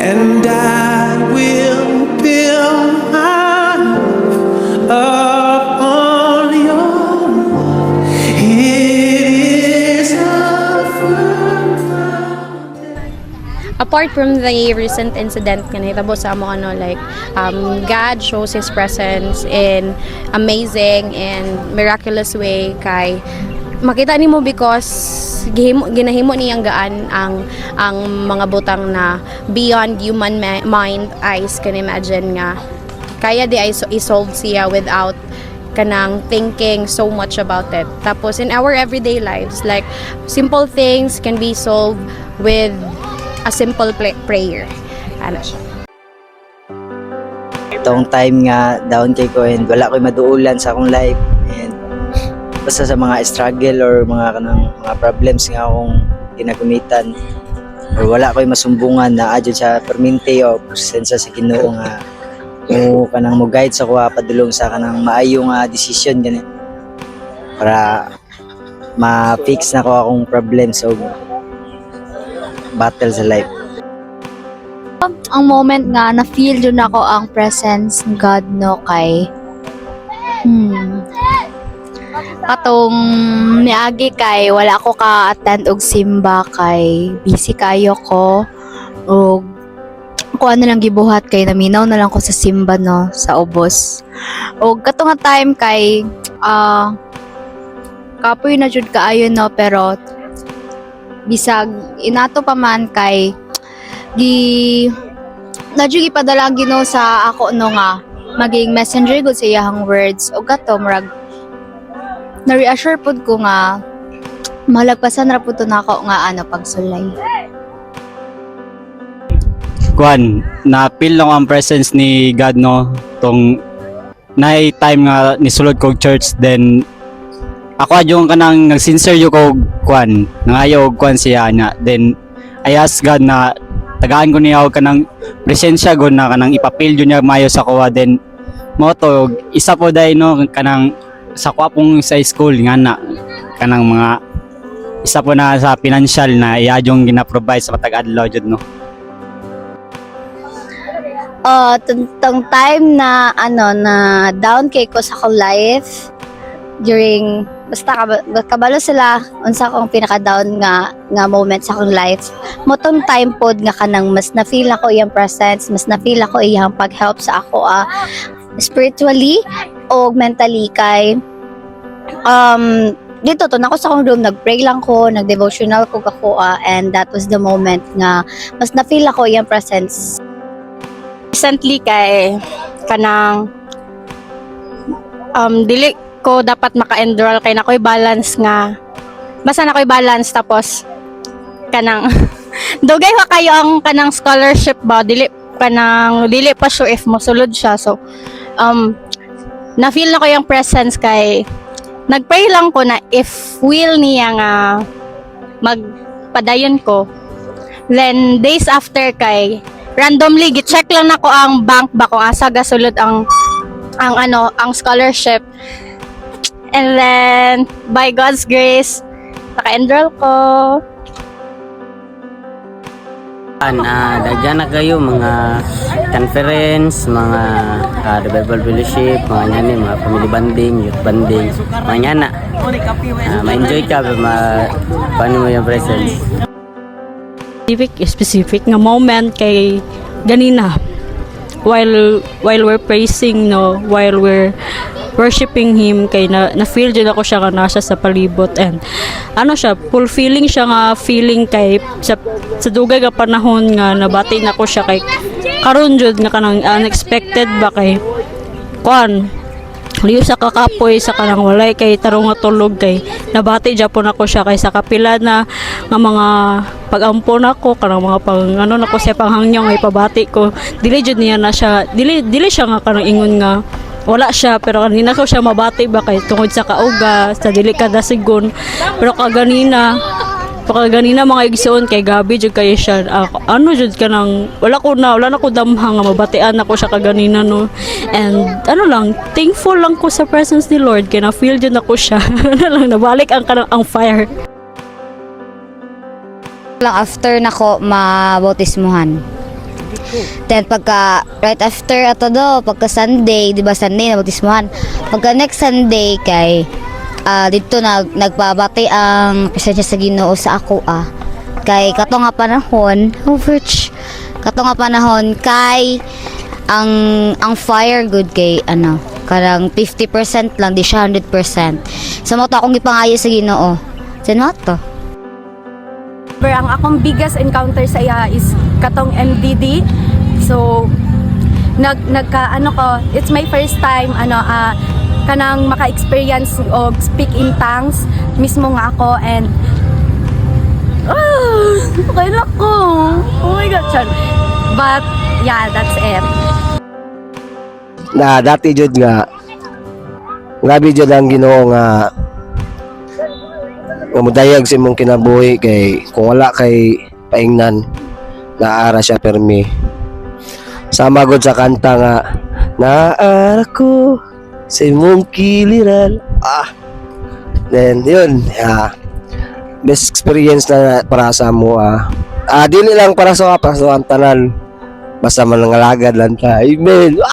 and I will build my life upon your love. It is a firm foundation. Apart from the recent incident nga nahitabo sa amo like God shows His presence in amazing and miraculous way kay makita nimo because ginahimo niyang gaan ang mga butang na beyond human mind eyes can imagine nga kaya di ay isolve siya without kanang thinking so much about it. Tapos in our everyday lives, like simple things can be solved with a simple prayer. Ano siya? Itong time nga down kay ko and wala ko'y maduulan sa akong life and basta sa mga struggle or mga problems nga akong ginagunitan or wala ko'y masumbungan na adyo sa permente o presensya sa Ginoo nga mo guide sa kuha padulong sa kanang maayong decision gani para ma-fix na ko akong problems o battle sa life. Ang moment nga na-feel yun ako ang presence ng God no kay katong niagi kay wala ko ka-attend og simba kay busy kayo ko og kung ano lang gibuhat kay naminaw na lang ko sa simba no sa ubos og katong nga time kay kapoy na jud kaayo no pero bisag inato pa man kay nadyo gipadala ang Ginoo sa ako no nga maging messenger gud sa iyang words og kato murag na-reassure pud ko nga malagpasan ra pud to nako nga pagsulay. Kuan, na-feel lang ang presence ni God no tong nay time nga nisulod kog church then ako adyo kanang nagsincere yo kog kuan nangayo og kuan siya na then I ask God na tagaan ko niya og kanang presensya gud na kanang ipapil yun niya mayo sa kuha then mo to isa po dai no kanang sa kuha pong sa school nga na kanang mga isa po na sa financial na iyadyong gina-provide sa matag adlaw jud no. Tong time na na down kay ko sa akong life during basta kabalo sila unsa akong pinaka down nga moment sa akong life motong time pod nga kanang mas na feel ako iyang presence mas na feel ako iyang pag-help sa ako spiritually o mentally kay dito to nako sa akong room nagpray lang ko nagdevotional ko ako and that was the moment nga mas na feel ako iyang presence. Recently kay kanang dili ko dapat maka-enroll kay nakoy balance nga basta nakoy balance tapos kanang dugay wa kayo ang kanang scholarship ba dili pa sure if mosulod siya so na feel na ko yung presence kay nagpray lang ko na if will niya nga magpadayon ko then days after kay randomly gi-check lang nako ang bank ba kung asa gasulod ang scholarship and then by God's grace naka-enroll ko. Daghan na kayo mga conference, mga revival fellowship, mga nyani, mga family bonding, youth bonding, mga nyana. Ma-enjoy ka, paano mo yung presence. Specific nga moment kay ganina while we're praising no while we're worshiping Him kay na feel jud ako siya nga nasa sa palibot and siya fulfilling siya nga feeling kay sa dugay nga panahon nga nabati na ko siya kay karon jud nga kanang unexpected ba kay kuan liyo sa kakapoy sa kanang walay kay tarong nga tulog kay nabati japon ako siya kay sa kapila na nga mga pag-ampon ako kanang mga pang nako sa panghangyo nga ipabati ko dili jud niya na siya dili siya nga kanang ingon nga wala siya pero kanina ko siya mabati ba kay tungod sa kauga sa dili kada sigon pero kaganina mga igsoon kay gabi jud kay siya jud kanang wala na ko damhang nga mabatian ako siya kaganina no and lang thankful lang ko sa presence ni Lord kay na feel jud ako siya lang nabalik ang fire lang after nako mabautismuhan Then right after ato do, pagka Sunday, di ba Sunday na bautismohan. Pagka next Sunday kay dito nagpabati ang presensya sa Ginoo sa ako kay kato nga panahon, kato nga panahon kay ang fire good kay karang 50% lang di siya 100%. Sa mo to akong gipangayo sa Ginoo. Sino to? Pero ang akong biggest encounter sa iya is katong MDD. So it's my first time kanang maka-experience og speak in tongues mismo nga ako, and okay na ko. Oh my God, Chan. But yeah, that's it. Na dati jud nga grabe jud ang Ginoo nga mudayag sa imong kinabuhi, kay kung wala kay paingnan naara siya permi. Sama gud sa kanta nga naara ko sa imong kiliran. Then yun, best experience na para sa mo. Dili lang para sa ang tanan, basta manangalagad lang ta. Amen.